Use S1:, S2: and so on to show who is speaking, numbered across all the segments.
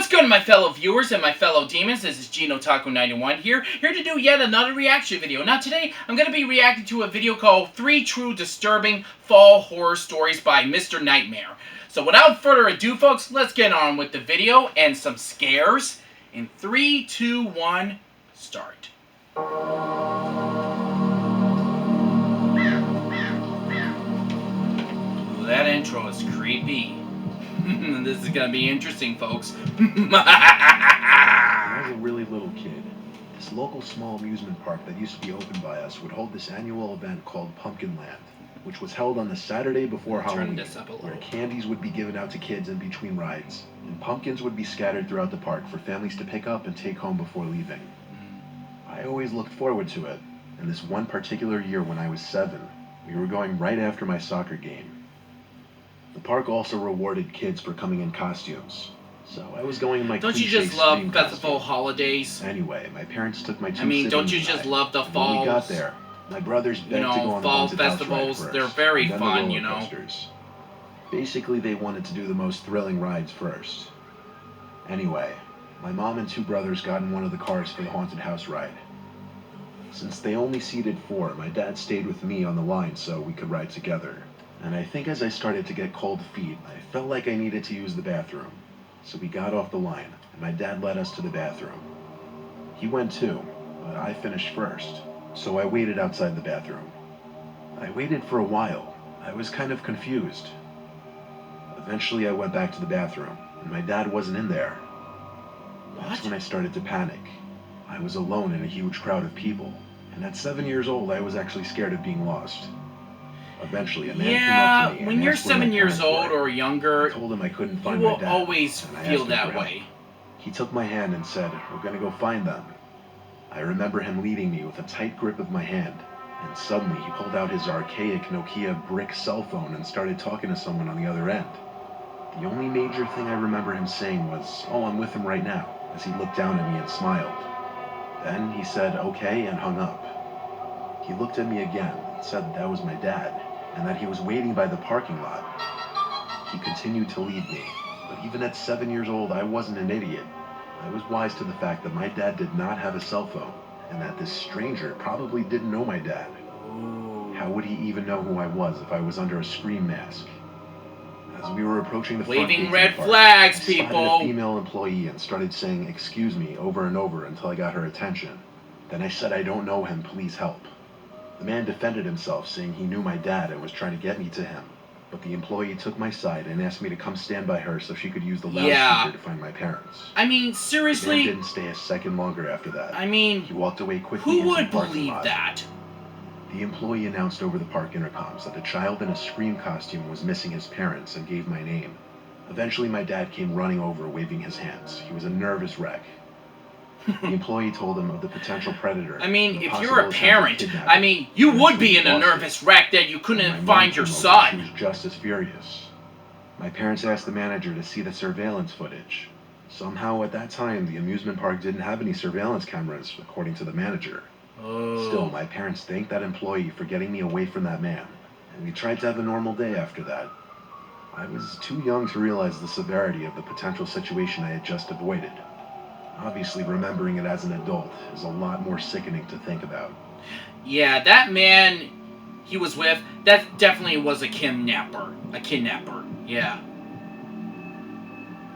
S1: What's good, my fellow viewers and my fellow demons? This is JeanOtaku91 here to do yet another reaction video. Now today, I'm going to be reacting to a video called 3 True Disturbing Fall Horror Stories by Mr. Nightmare. So without further ado, folks, let's get on with the video and some scares. In 3, 2, 1, start. Ooh, that intro is creepy. This is gonna be interesting, folks.
S2: When I was a really little kid, this local small amusement park that used to be opened by us would hold this annual event called Pumpkin Land, which was held on the Saturday before Halloween, where candies would be given out to kids in between rides, and pumpkins would be scattered throughout the park for families to pick up and take home before leaving. I always looked forward to it, and this one particular year when I was 7, we were going right after my soccer game. The park also rewarded kids for coming in costumes, so I was going in my
S1: Don't you just love festival holidays?
S2: Anyway, my parents took my two
S1: don't you just love the fall?
S2: When we got there, my brothers begged to go on the
S1: fall
S2: haunted house
S1: festivals.
S2: ride first,
S1: They're very
S2: and then
S1: fun,
S2: the roller coasters. Basically, they wanted to do the most thrilling rides first. Anyway, my mom and 2 brothers got in one of the cars for the haunted house ride. Since they only seated 4, my dad stayed with me on the line so we could ride together. And I think as I started to get cold feet, I felt like I needed to use the bathroom. So we got off the line, and my dad led us to the bathroom. He went too, but I finished first, so I waited outside the bathroom. I waited for a while. I was kind of confused. Eventually I went back to the bathroom, and my dad wasn't in there. That's when I started to panic. I was alone in a huge crowd of people, and at 7 years old I was actually scared of being lost. Eventually, a man came up to me
S1: when you're 7 years old or younger,
S2: I told him I couldn't find
S1: you
S2: my
S1: will
S2: dad,
S1: always feel that way.
S2: He took my hand and said, "We're gonna go find them." I remember him leading me with a tight grip of my hand, and suddenly he pulled out his archaic Nokia brick cell phone and started talking to someone on the other end. The only major thing I remember him saying was, "Oh, I'm with him right now," as he looked down at me and smiled. Then he said, "Okay," and hung up. He looked at me again and said that was my dad, and that he was waiting by the parking lot. He continued to lead me, but even at 7 years old, I wasn't an idiot. I was wise to the fact that my dad did not have a cell phone, and that this stranger probably didn't know my dad. How would he even know who I was if I was under a scream mask? As we were approaching the front
S1: waving
S2: gate
S1: red
S2: of the park,
S1: flags,
S2: I spotted
S1: people.
S2: a female employee and started saying "excuse me" over and over until I got her attention. Then I said, "I don't know him, please help." The man defended himself, saying he knew my dad and was trying to get me to him. But the employee took my side and asked me to come stand by her so she could use the loudspeaker to find my parents.
S1: Seriously?
S2: The man didn't stay a second longer after that. He walked away quickly.
S1: Who would believe that?
S2: The employee announced over the park intercoms that a child in a Scream costume was missing his parents and gave my name. Eventually my dad came running over, waving his hands. He was a nervous wreck. The employee told him of the potential predator.
S1: If you're a parent, you would be in a nervous wreck that you couldn't find your son.
S2: She was just as furious. My parents asked the manager to see the surveillance footage. Somehow at that time, the amusement park didn't have any surveillance cameras, according to the manager. Still, my parents thanked that employee for getting me away from that man, and we tried to have a normal day after that. I was too young to realize the severity of the potential situation I had just avoided. Obviously, remembering it as an adult is a lot more sickening to think about.
S1: Yeah, that man he was with, that definitely was a kidnapper. Yeah.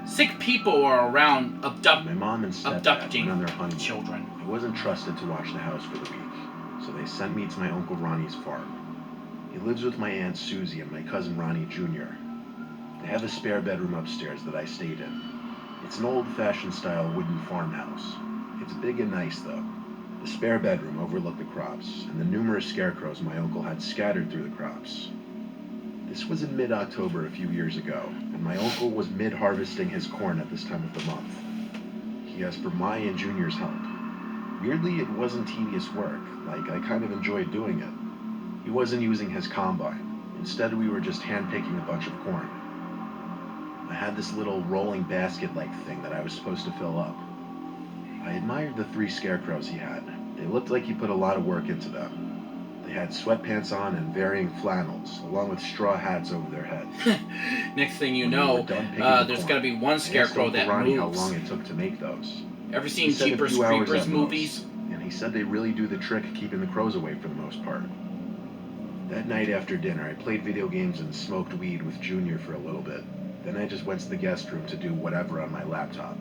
S1: Sick people are around
S2: My mom and
S1: abducting
S2: went on their honeymoon.
S1: children.
S2: I wasn't trusted to watch the house for the week, so they sent me to my Uncle Ronnie's farm. He lives with my Aunt Susie and my cousin Ronnie Jr. They have a spare bedroom upstairs that I stayed in. It's an old-fashioned style wooden farmhouse. It's big and nice, though. The spare bedroom overlooked the crops, and the numerous scarecrows my uncle had scattered through the crops. This was in mid-October a few years ago, and my uncle was mid-harvesting his corn at this time of the month. He asked for my and Junior's help. Weirdly, it wasn't tedious work, like I kind of enjoyed doing it. He wasn't using his combine. Instead, we were just hand-picking a bunch of corn. I had this little rolling basket-like thing that I was supposed to fill up. I admired the 3 scarecrows he had. They looked like he put a lot of work into them. They had sweatpants on and varying flannels, along with straw hats over their heads.
S1: Next thing you
S2: When we
S1: know,
S2: were done picking the
S1: there's
S2: corn,
S1: gonna be one
S2: I asked
S1: scarecrow
S2: Uncle
S1: that
S2: Ronnie
S1: moves.
S2: how long it took to make those.
S1: Ever seen
S2: He said a
S1: Jeepers
S2: few hours
S1: Creepers
S2: at
S1: movies?
S2: most, and he said they really do the trick keeping the crows away for the most part. That night after dinner, I played video games and smoked weed with Junior for a little bit. Then I just went to the guest room to do whatever on my laptop.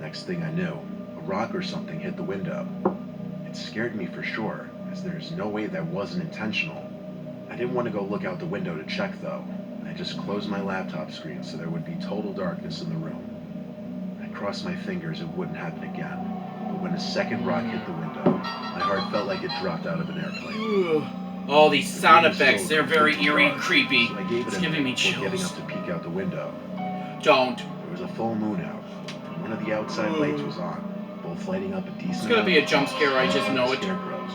S2: Next thing I knew, a rock or something hit the window. It scared me for sure, as there's no way that wasn't intentional. I didn't want to go look out the window to check though. I just closed my laptop screen so there would be total darkness in the room. I crossed my fingers it wouldn't happen again, but when a second rock hit the window, my heart felt like it dropped out of an airplane.
S1: All these sound effects, they're very eerie and creepy.
S2: So I gave
S1: It's
S2: it a
S1: giving me
S2: minute before getting
S1: chills.
S2: up to peek out the window.
S1: Don't.
S2: There was a full moon out. One of the outside lights was on, both lighting up a decent
S1: It's gonna be a jump scare, I just know it.
S2: Scarecrows.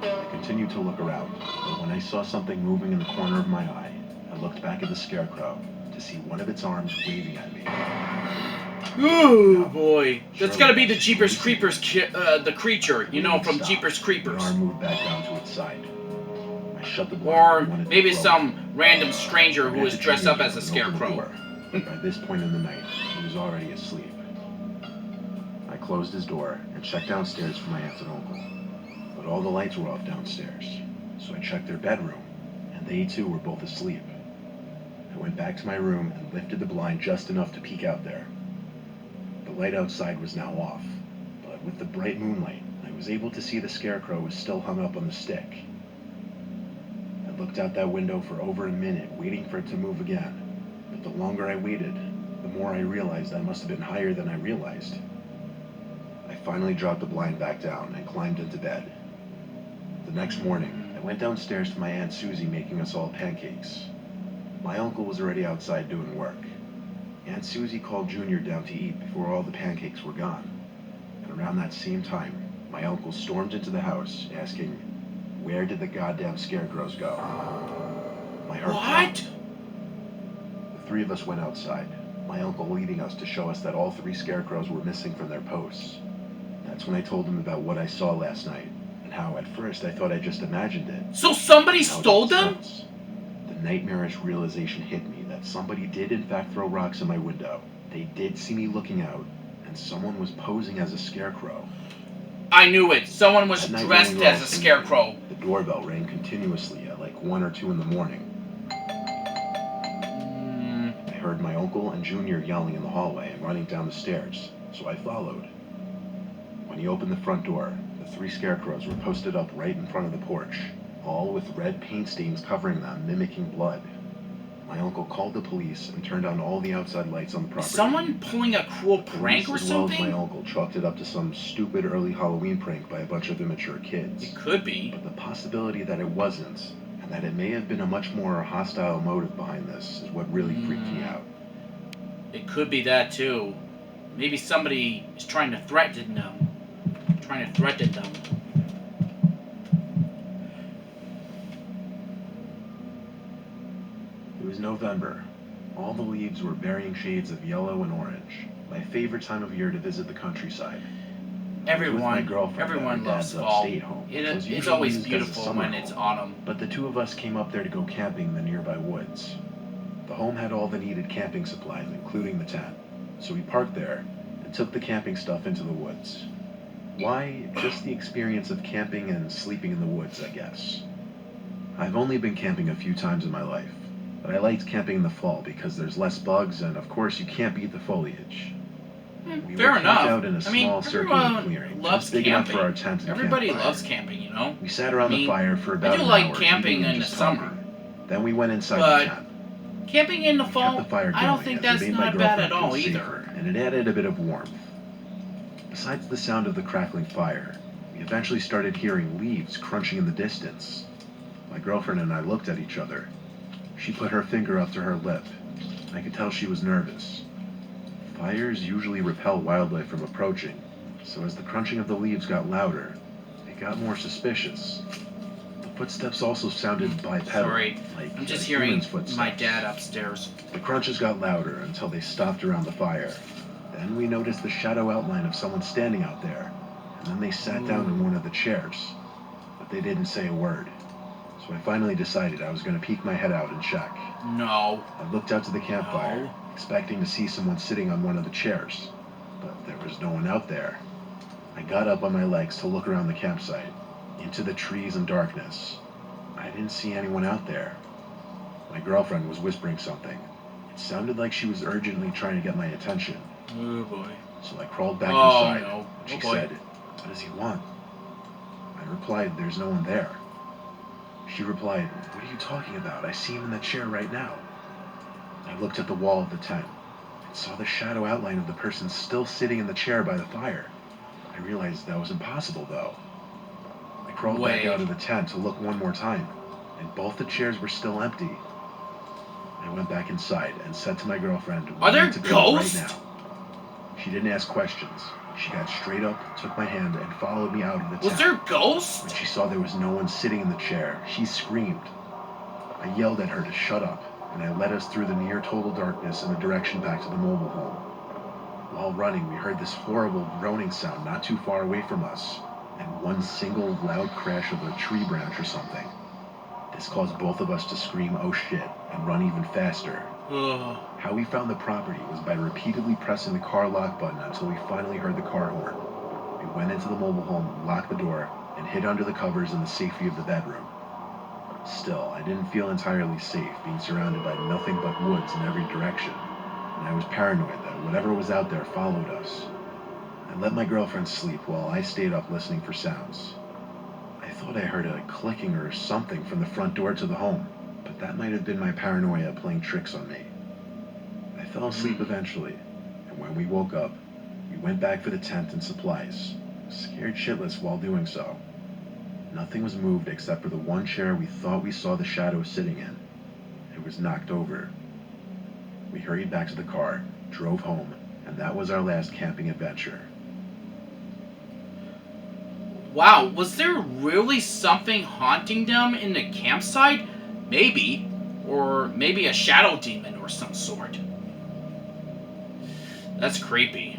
S2: I continued to look around, but when I saw something moving in the corner of my eye, I looked back at the scarecrow to see one of its arms waving at me.
S1: Ooh, boy. That's gotta be the Jeepers Creepers, the creature, you know, from Jeepers
S2: The
S1: Creepers.
S2: arm moved back down to its side. I shut the blind.
S1: Or
S2: and wanted to
S1: maybe
S2: throw it.
S1: some random stranger who
S2: I
S1: was
S2: ran to
S1: dressed up
S2: Junior
S1: as a
S2: and opened the
S1: scarecrow.
S2: door, but by this point in the night, he was already asleep. I closed his door and checked downstairs for my aunt and uncle. But all the lights were off downstairs, so I checked their bedroom, and they too were both asleep. I went back to my room and lifted the blind just enough to peek out there. The light outside was now off, but with the bright moonlight, I was able to see the scarecrow was still hung up on the stick. I looked out that window for over a minute, waiting for it to move again, but the longer I waited, the more I realized I must have been higher than I realized. I finally dropped the blind back down and climbed into bed. The next morning, I went downstairs to my Aunt Susie making us all pancakes. My uncle was already outside doing work. Aunt Susie called Junior down to eat before all the pancakes were gone. And around that same time, my uncle stormed into the house, asking, "Where did the goddamn scarecrows go?" My heart
S1: What?
S2: dropped. The three of us went outside, my uncle leading us to show us that all three scarecrows were missing from their posts. That's when I told him about what I saw last night, and how at first I thought I just imagined it.
S1: So somebody
S2: Now it
S1: stole
S2: makes
S1: them?
S2: sense. The nightmarish realization hit me that somebody did in fact throw rocks in my window. They did see me looking out, and someone was posing as a scarecrow.
S1: I knew it. Someone was
S2: That night when
S1: dressed
S2: we were all
S1: as a
S2: sleeping,
S1: scarecrow.
S2: The doorbell rang continuously at like 1 or 2 in the morning. I heard my uncle and Junior yelling in the hallway and running down the stairs, so I followed. When he opened the front door, the three scarecrows were posted up right in front of the porch, all with red paint stains covering them, mimicking blood. My uncle called the police and turned on all the outside lights on the
S1: Is
S2: property.
S1: someone pulling a cruel
S2: The
S1: prank or
S2: police, as well as my
S1: something?
S2: uncle, chalked it up to some stupid early Halloween prank by a bunch of immature kids.
S1: It could be.
S2: But the possibility that it wasn't, and that it may have been a much more hostile motive behind this, is what really freaked me out.
S1: It could be that too. Maybe somebody is trying to threaten them.
S2: It was November. All the leaves were varying shades of yellow and orange. My favorite time of year to visit the countryside. I was with my girlfriend at
S1: Everyone
S2: her
S1: loves
S2: dad's
S1: fall.
S2: upstate home, which was
S1: It's
S2: usually
S1: always
S2: used as a
S1: beautiful
S2: summer
S1: when it's
S2: home.
S1: autumn.
S2: But the two of us came up there to go camping in the nearby woods. The home had all the needed camping supplies, including the tent. So we parked there and took the camping stuff into the woods. Why? Just the experience of camping and sleeping in the woods, I guess. I've only been camping a few times in my life, but I liked camping in the fall because there's less bugs and, of course, you can't beat the foliage. We
S1: Fair
S2: were camped
S1: enough.
S2: out in a
S1: I mean,
S2: small circular
S1: everyone
S2: clearing,
S1: loves
S2: just big enough
S1: camping.
S2: for our tent and
S1: Everybody
S2: campfire.
S1: loves camping, you know?
S2: We sat around
S1: I mean,
S2: the fire for about
S1: I do
S2: an
S1: like
S2: hour,
S1: camping
S2: eating and
S1: in the
S2: just
S1: summer.
S2: talking. Then we went inside
S1: But
S2: the tent.
S1: camping in the
S2: We
S1: fall,
S2: kept the fire
S1: I don't
S2: going
S1: think
S2: as it
S1: that's
S2: made my
S1: not bad
S2: girlfriend
S1: at all
S2: feel
S1: either.
S2: safer, and it added a bit of warmth. Besides the sound of the crackling fire, we eventually started hearing leaves crunching in the distance. My girlfriend and I looked at each other. She put her finger up to her lip. I could tell she was nervous. Fires usually repel wildlife from approaching, so as the crunching of the leaves got louder, it got more suspicious. The footsteps also sounded bipedal,
S1: Sorry,
S2: like
S1: I'm just
S2: a
S1: hearing
S2: human's footsteps.
S1: my dad upstairs.
S2: The crunches got louder until they stopped around the fire. Then we noticed the shadow outline of someone standing out there, and then they sat down in one of the chairs. But they didn't say a word. So I finally decided I was going to peek my head out and check.
S1: No.
S2: I looked out to the campfire,
S1: No.
S2: expecting to see someone sitting on one of the chairs, but there was no one out there. I got up on my legs to look around the campsite, into the trees and darkness. I didn't see anyone out there. My girlfriend was whispering something. It sounded like she was urgently trying to get my attention.
S1: Oh boy.
S2: So I crawled back inside.
S1: No.
S2: And she said, "What does he want?" I replied, "There's no one there." She replied, "What are you talking about? I see him in the chair right now." I looked at the wall of the tent and saw the shadow outline of the person still sitting in the chair by the fire. I realized that was impossible, though. I crawled back out of the tent to look one more time, and both the chairs were still empty. I went back inside and said to my girlfriend, "We
S1: Are there
S2: need to go
S1: ghosts?"
S2: right now." She didn't ask questions. She got straight up, took my hand, and followed me out of the tent.
S1: Was there ghosts?
S2: When she saw there was no one sitting in the chair, she screamed. I yelled at her to shut up, and I led us through the near total darkness in the direction back to the mobile home. While running, we heard this horrible groaning sound not too far away from us, and one single loud crash of a tree branch or something. This caused both of us to scream, "Oh shit," and run even faster.
S1: Ugh.
S2: How we found the property was by repeatedly pressing the car lock button until we finally heard the car horn. We went into the mobile home, locked the door, and hid under the covers in the safety of the bedroom. Still, I didn't feel entirely safe being surrounded by nothing but woods in every direction, and I was paranoid that whatever was out there followed us. I let my girlfriend sleep while I stayed up listening for sounds. I thought I heard a clicking or something from the front door to the home, but that might have been my paranoia playing tricks on me. I fell asleep eventually, and when we woke up, we went back for the tent and supplies, scared shitless while doing so. Nothing was moved except for the one chair we thought we saw the shadow sitting in. It was knocked over. We hurried back to the car, drove home, and that was our last camping adventure.
S1: Wow, was there really something haunting them in the campsite? Maybe. Or maybe a shadow demon or some sort. That's creepy.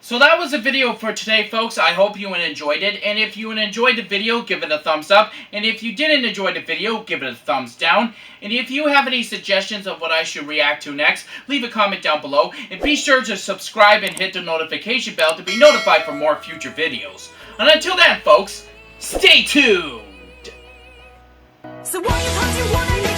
S1: So that was the video for today, folks. I hope you enjoyed it. And if you enjoyed the video, give it a thumbs up. And if you didn't enjoy the video, give it a thumbs down. And if you have any suggestions of what I should react to next, leave a comment down below. And be sure to subscribe and hit the notification bell to be notified for more future videos. And until then, folks, stay tuned!
S3: So what you want